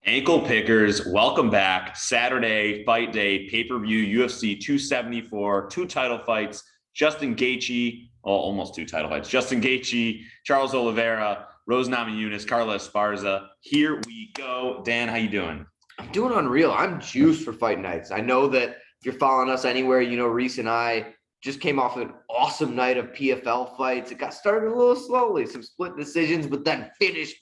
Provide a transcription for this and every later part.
Ankle pickers, welcome back. Saturday, fight day, pay-per-view, UFC 274, two title fights. Justin Gaethje, almost two title fights. Justin Gaethje, Charles Oliveira, Rose Namajunas, Carla Esparza. Here we go. Dan, how you doing? I'm doing unreal. I'm juiced for fight nights. I know that if you're following us anywhere, you know Reese and I just came off an awesome night of PFL fights. It got started a little slowly, some split decisions, but then finish.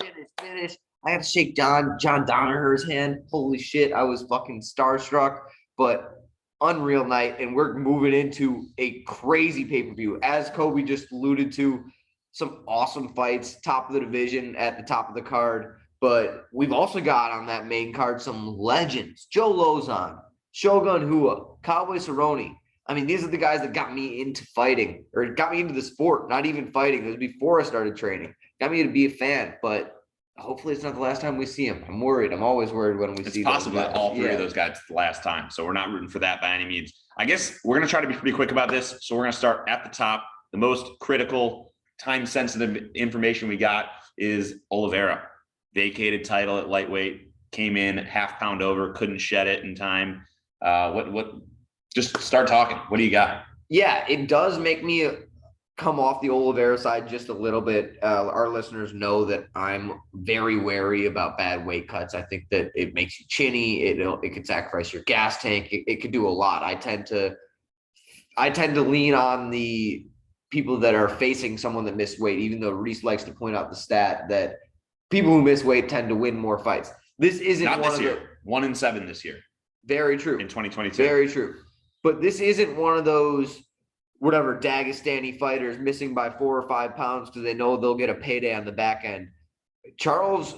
I had to shake John Danaher's hand. Holy shit, I was fucking starstruck, but unreal night. And we're moving into a crazy pay-per-view. As Kobe just alluded to, some awesome fights, top of the division at the top of the card. But we've also got on that main card some legends. Joe Lozon, Shogun Hua, Cowboy Cerrone. I mean, these are the guys that got me into fighting, or got me into the sport, not even fighting. It was before I started training. Got me to be a fan, but hopefully it's not the last time we see him. I'm worried. I'm always worried when we see It's possible that all three of those guys the last time. So we're not rooting for that by any means. I guess we're going to try to be pretty quick about this. So we're going to start at the top. The most critical, time-sensitive information we got is Oliveira. Vacated title at lightweight, came in half pound over, couldn't shed it in time. Just start talking. What do you got? Yeah, it does make me come off the Oliveira side just a little bit. Our listeners know that I'm very wary about bad weight cuts. I think that it makes you chinny. It could sacrifice your gas tank. It could do a lot. I tend to lean on the people that are facing someone that missed weight, even though Reese likes to point out the stat that people who miss weight tend to win more fights. This isn't not this year. 1-7 this year. Very true. In 2022. Very true. But this isn't one of those whatever Dagestani fighters missing by 4 or 5 pounds because they know they'll get a payday on the back end. Charles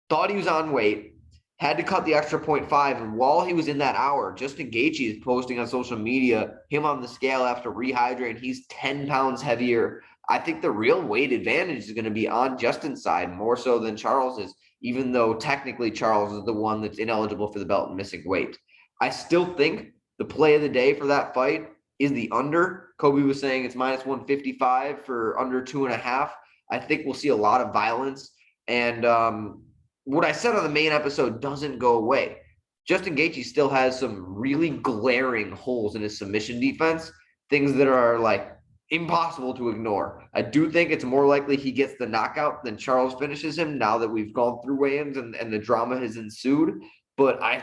thought he was on weight, had to cut the extra 0.5, and while he was in that hour, Justin Gaethje is posting on social media him on the scale after rehydrating. He's 10 pounds heavier. I think the real weight advantage is going to be on Justin's side more so than Charles is, even though technically Charles is the one that's ineligible for the belt and missing weight. I still think the play of the day for that fight is the under. Kobe was saying it's minus 155 for under 2.5. I think we'll see a lot of violence. And what I said on the main episode doesn't go away. Justin Gaethje still has some really glaring holes in his submission defense, things that are like impossible to ignore. I do think it's more likely he gets the knockout than Charles finishes him now that we've gone through weigh-ins and the drama has ensued. But I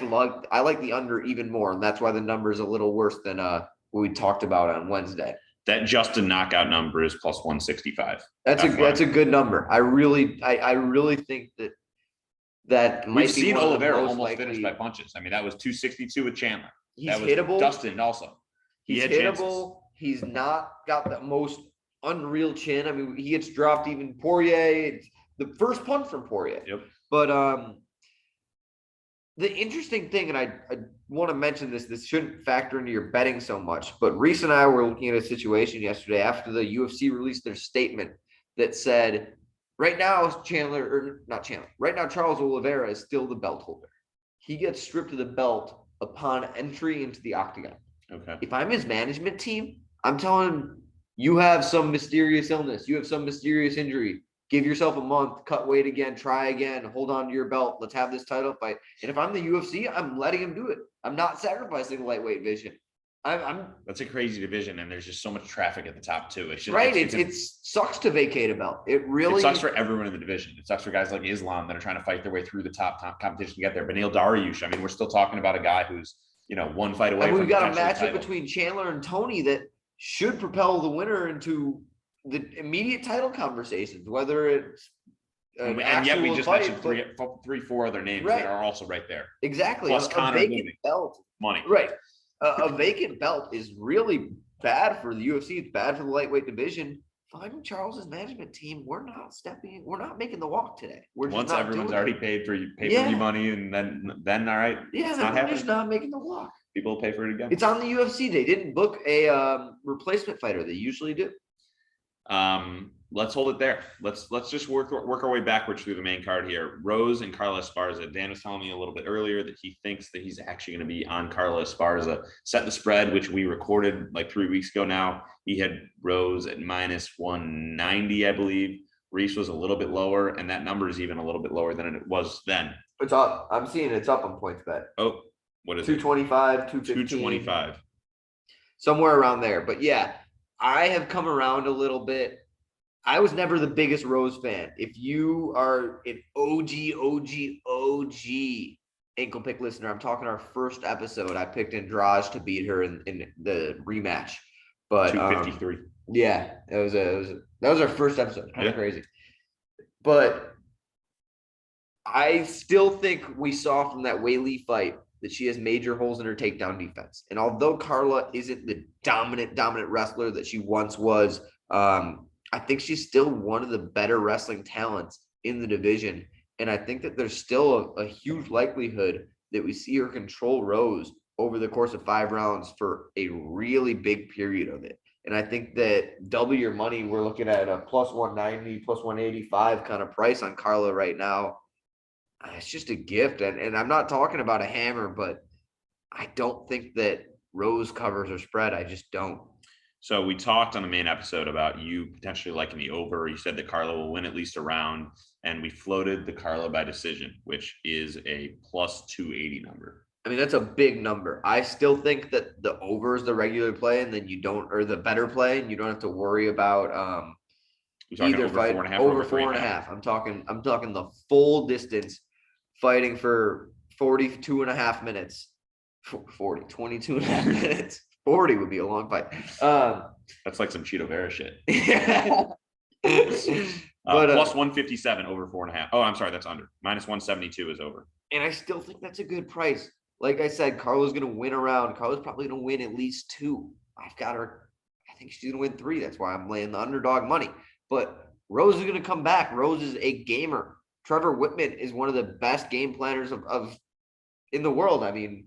like the under even more, and that's why the number is a little worse than what we talked about on Wednesday. That Justin knockout number is plus 165. That's a good number. I really think that might We've be seen Oliveira almost likely finish by punches. I mean, that was 262 with Chandler. He's that was hittable. Dustin also. He's hittable. He's not got the most unreal chin. I mean, he gets dropped even Poirier. The first punch from Poirier. Yep. But the interesting thing, and I want to mention this shouldn't factor into your betting so much, but Reese and I were looking at a situation yesterday after the UFC released their statement that said, right now, Charles Oliveira is still the belt holder. He gets stripped of the belt upon entry into the octagon. Okay. If I'm his management team, I'm telling him, you have some mysterious illness. You have some mysterious injury. Give yourself a month, cut weight again, try again, hold on to your belt. Let's have this title fight. And if I'm the UFC, I'm letting him do it. I'm not sacrificing lightweight vision. That's a crazy division, and there's just so much traffic at the top too. It's just, right. It sucks to vacate a belt. It sucks for everyone in the division. It sucks for guys like Islam that are trying to fight their way through the top competition to get there. Beneil Dariush. I mean, we're still talking about a guy who's one fight away. And we've got a matchup between Chandler and Tony that should propel the winner into the immediate title conversations, whether it's and yet we just mentioned three, four other names that are also right there. Exactly. Plus Connor vacant belt. Money. Right. A vacant belt is really bad for the UFC. It's bad for the lightweight division. If I'm Charles's management team, we're not making the walk today. Once everyone's already paid for pay-per-view money, and then all right. Yeah, we're just not making the walk. People will pay for it again. It's on the UFC. They didn't book a replacement fighter. They usually do. Let's hold it there. Let's just work our way backwards through the main card here. Rose and Carla Esparza. Dan was telling me a little bit earlier that he thinks that he's actually going to be on Carla Esparza. Set the spread, which we recorded like 3 weeks ago now. He had Rose at minus 190, I believe. Reese was a little bit lower, and that number is even a little bit lower than it was then. It's up. I'm seeing it's up on PointsBet. Oh, what is 225, it? 215. 225. Somewhere around there. But yeah, I have come around a little bit. I was never the biggest Rose fan. If you are an OG ankle pick listener, I'm talking our first episode. I picked Andrade to beat her in the rematch. But 253. Yeah, that was our first episode. Kind of crazy. But I still think we saw from that Weili fight that she has major holes in her takedown defense. And although Carla isn't the dominant wrestler that she once was, I think she's still one of the better wrestling talents in the division. And I think that there's still a huge likelihood that we see her control Rose over the course of 5 rounds for a really big period of it. And I think that double your money, we're looking at a plus 190, plus 185 kind of price on Carla right now. It's just a gift. And I'm not talking about a hammer, but I don't think that Rose covers her spread. I just don't. So we talked on the main episode about you potentially liking the over. You said that Carla will win at least a round, and we floated the Carla by decision, which is a plus 280 number. I mean, that's a big number. I still think that the over is the regular play, and then you don't, or the better play, and you don't have to worry about either over fight 4.5, over 4.5. I'm talking the full distance, fighting for 42.5 minutes. 22 and a half minutes. 40 would be a long fight. That's like some Cheeto Vera shit. But, plus 157 over 4.5. Oh, I'm sorry, that's under. Minus 172 is over. And I still think that's a good price. Like I said, Carla's going to win a round. Carla's probably going to win at least 2. I've got her. I think she's going to win 3. That's why I'm laying the underdog money. But Rose is going to come back. Rose is a gamer. Trevor Whitman is one of the best game planners of in the world. I mean,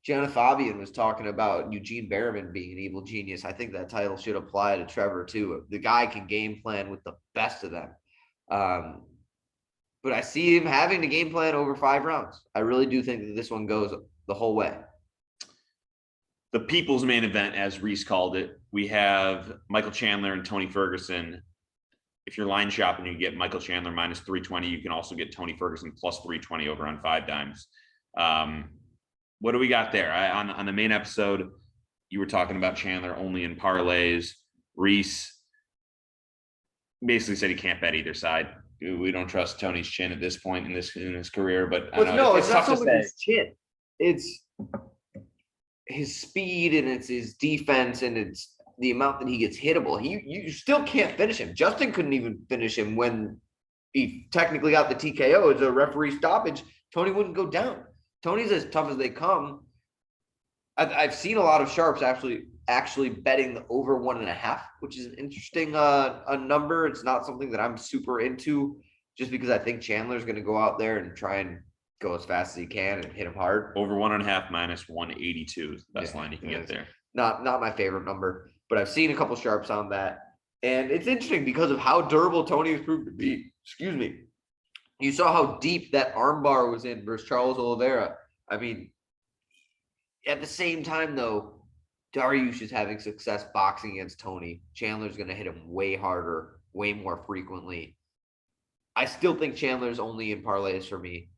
Gianna Fabian was talking about Eugene Berriman being an evil genius. I think that title should apply to Trevor too. The guy can game plan with the best of them. But I see him having to game plan over 5 rounds. I really do think that this one goes the whole way. The people's main event, as Reese called it, we have Michael Chandler and Tony Ferguson. If you're line shopping, you get Michael Chandler minus 320. You can also get Tony Ferguson plus 320 over on 5 dimes. What do we got there? On the main episode, you were talking about Chandler only in parlays. Reese basically said he can't bet either side. We don't trust Tony's chin at this point in his career, but it's not so much his chin. It's his speed and it's his defense and it's the amount that he gets hittable. You still can't finish him. Justin couldn't even finish him when he technically got the TKO. It's a referee stoppage. Tony wouldn't go down. Tony's as tough as they come. I've seen a lot of sharps actually betting the over 1.5, which is an interesting a number. It's not something that I'm super into, just because I think Chandler's going to go out there and try and go as fast as he can and hit him hard. Over 1.5 minus 182 is the best line you can get there. Not my favorite number, but I've seen a couple sharps on that, and it's interesting because of how durable Tony has proved to be. Excuse me. You saw how deep that armbar was in versus Charles Oliveira. I mean, at the same time, though, Dariush is having success boxing against Tony. Chandler's going to hit him way harder, way more frequently. I still think Chandler's only in parlays for me.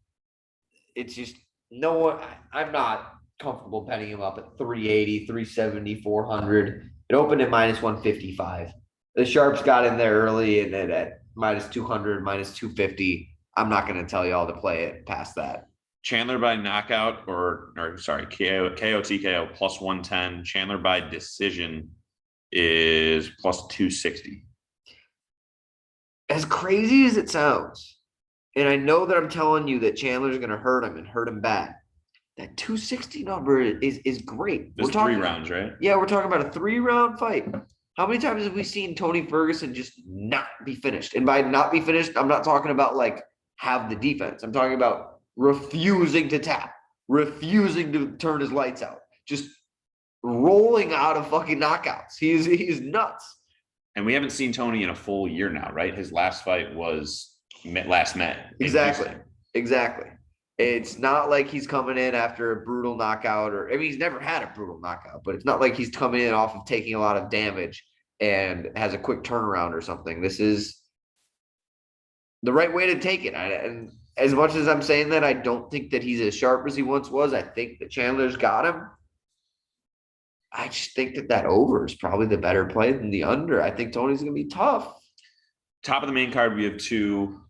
It's just I'm not comfortable betting him up at 380, 370, 400. It opened at minus 155. The sharps got in there early and then at minus 200, minus 250. I'm not going to tell you all to play it past that. Chandler by knockout or sorry, KO TKO plus 110. Chandler by decision is plus 260. As crazy as it sounds, and I know that I'm telling you that Chandler's going to hurt him and hurt him bad, that 260 number is great. There's 3 rounds, right? Yeah, we're talking about a 3-round fight. How many times have we seen Tony Ferguson just not be finished? And by not be finished, I'm not talking about like have the defense. I'm talking about refusing to tap, refusing to turn his lights out, just rolling out of fucking knockouts. He's nuts. And we haven't seen Tony in a full year now, right? His last fight was last May. Exactly. It's not like he's coming in after a brutal knockout he's never had a brutal knockout, but it's not like he's coming in off of taking a lot of damage and has a quick turnaround or something. This is the right way to take it. And as much as I'm saying that, I don't think that he's as sharp as he once was. I think that Chandler's got him. I just think that over is probably the better play than the under. I think Tony's going to be tough. Top of the main card, we have two,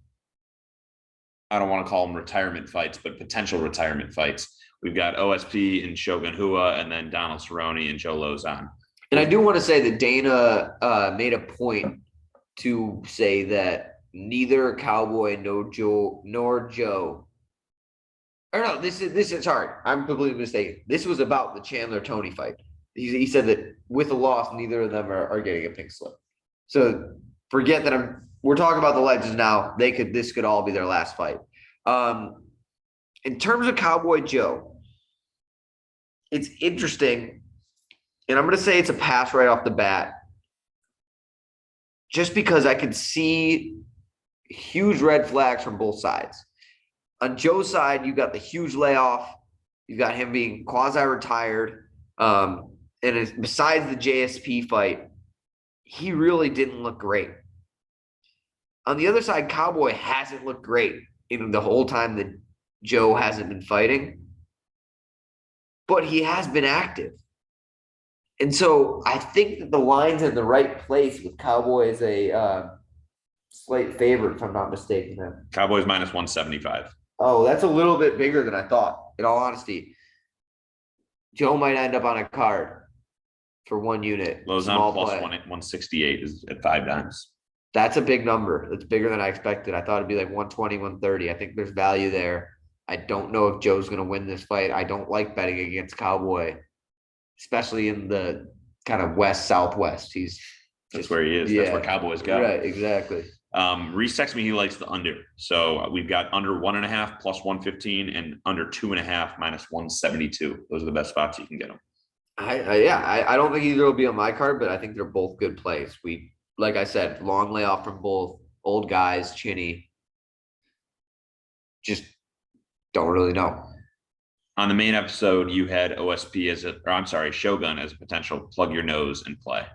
I don't want to call them retirement fights, but potential retirement fights. We've got OSP and Shogun Rua, and then Donald Cerrone and Joe Lozon. And I do want to say that Dana made a point to say that neither Cowboy nor Joe. Or no, this is sorry, I'm completely mistaken. This was about the Chandler Tony fight. He said that with a loss, neither of them are getting a pink slip. So forget that we're talking about the legends now. This could all be their last fight. In terms of Cowboy Joe, it's interesting, and I'm going to say it's a pass right off the bat, just because I could see huge red flags from both sides. On Joe's side, you got the huge layoff. You got him being quasi-retired. And besides the JSP fight, he really didn't look great. On the other side, Cowboy hasn't looked great in the whole time that Joe hasn't been fighting. But he has been active. And so I think that the line's in the right place with Cowboy as a slight favorite, if I'm not mistaken. Cowboys minus 175. Oh, that's a little bit bigger than I thought, in all honesty. Joe might end up on a card for one unit. Lozon plus 168 is at 5 times. That's a big number. That's bigger than I expected. I thought it'd be like 120, 130. I think there's value there. I don't know if Joe's going to win this fight. I don't like betting against Cowboy, especially in the kind of west-southwest. That's where he is. Yeah, that's where Cowboys go. Right, exactly. Reese texted me he likes the under. So we've got under 1.5 plus 115 and under 2.5 minus 172. Those are the best spots you can get them. I don't think either will be on my card, but I think they're both good plays. Like I said, long layoff from both old guys, chinny. Just don't really know. On the main episode, you had OSP Shogun as a potential plug your nose and play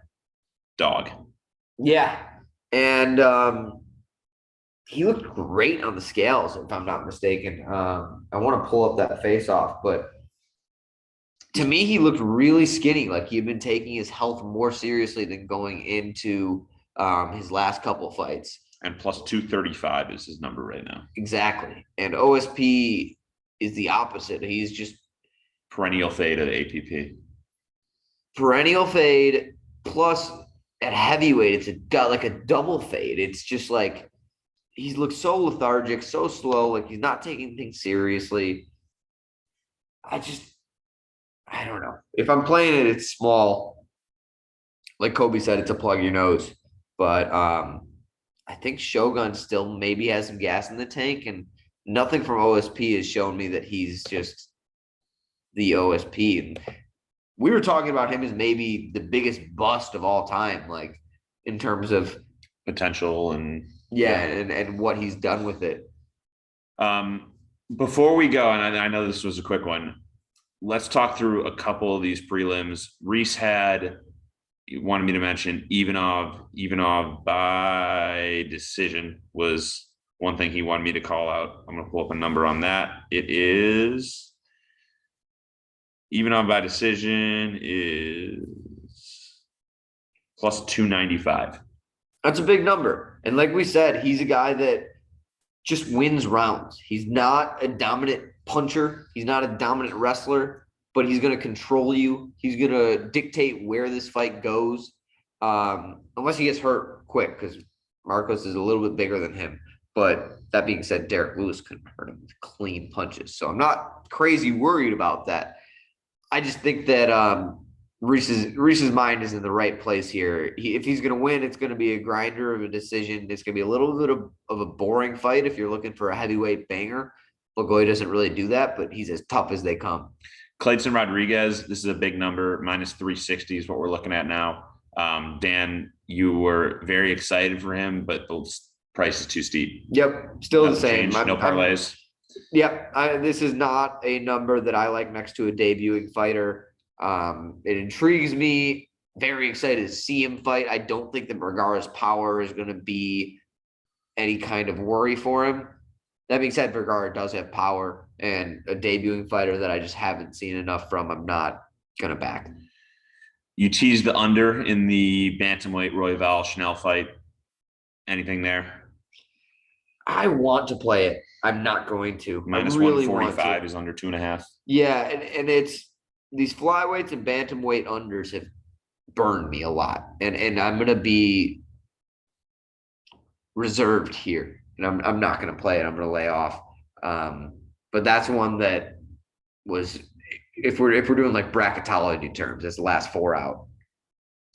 dog. Yeah. And he looked great on the scales, if I'm not mistaken. I want to pull up that face off, but to me, he looked really skinny. Like he had been taking his health more seriously than going into his last couple fights. And plus 235 is his number right now. Exactly. And OSP is the opposite. He's just perennial fade at APP. Perennial fade plus at heavyweight, it's got a double fade. It's just like he looks so lethargic, so slow, like he's not taking things seriously. I don't know. If I'm playing it, it's small. Like Kobe said, it's a plug your nose. But I think Shogun still maybe has some gas in the tank, and nothing from OSP has shown me that he's just the OSP. And we were talking about him as maybe the biggest bust of all time, like in terms of potential and and what he's done with it. Before we go, and I know this was a quick one, let's talk through a couple of these prelims. Reese wanted me to mention Ivanov by decision was one thing he wanted me to call out. I'm going to pull up a number on that. It is Ivanov by decision is plus 295. That's a big number. And like we said, he's a guy that just wins rounds. He's not a dominant puncher. He's not a dominant wrestler, but he's going to control you. He's going to dictate where this fight goes, unless he gets hurt quick, because Marcos is a little bit bigger than him. But that being said, Derek Lewis couldn't hurt him with clean punches. So I'm not crazy worried about that. I just think that Reese's mind is in the right place here. If he's going to win, it's going to be a grinder of a decision. It's going to be a little bit of a boring fight if you're looking for a heavyweight banger. Lugoy doesn't really do that, but he's as tough as they come. Clayton Rodriguez, this is a big number, minus 360 is what we're looking at now. Dan, you were very excited for him, but the price is too steep. Yep, still the same. No parlays. Yep, this is not a number that I like next to a debuting fighter. It intrigues me. Very excited to see him fight. I don't think that Vergara's power is going to be any kind of worry for him. That being said, Vergara does have power, and a debuting fighter that I just haven't seen enough from, I'm not going to back. You teased the under in the bantamweight Royval Chanel fight. Anything there? I want to play it. I'm not going to. Minus I really 145 want to. is under 2.5. Yeah, and it's these flyweights and bantamweight unders have burned me a lot, and I'm gonna be reserved here, and I'm not gonna play it. I'm gonna lay off. But that's one that was if we're doing like bracketology terms, it's the last 4 out.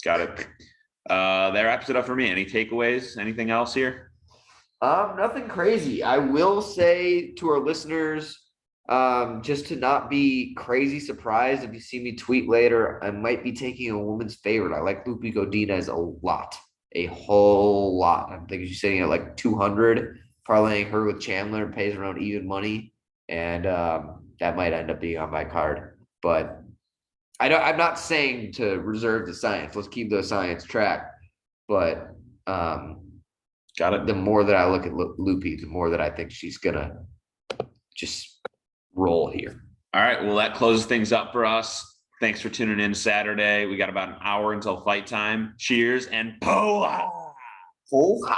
Got it. That wraps it up for me. Any takeaways? Anything else here? Nothing crazy. I will say to our listeners, just to not be crazy surprised if you see me tweet later, I might be taking a woman's favorite. I like Lupi Godinez a whole lot. I think she's sitting at like 200, parlaying her with Chandler, pays around even money, and that might end up being on my card. But I'm not saying to reserve the science. Let's keep the science track. But got it. The more that I look at Lupi, the more that I think she's gonna just roll here. All right. Well, that closes things up for us. Thanks for tuning in Saturday. We got about an hour until fight time. Cheers and poha! Poha!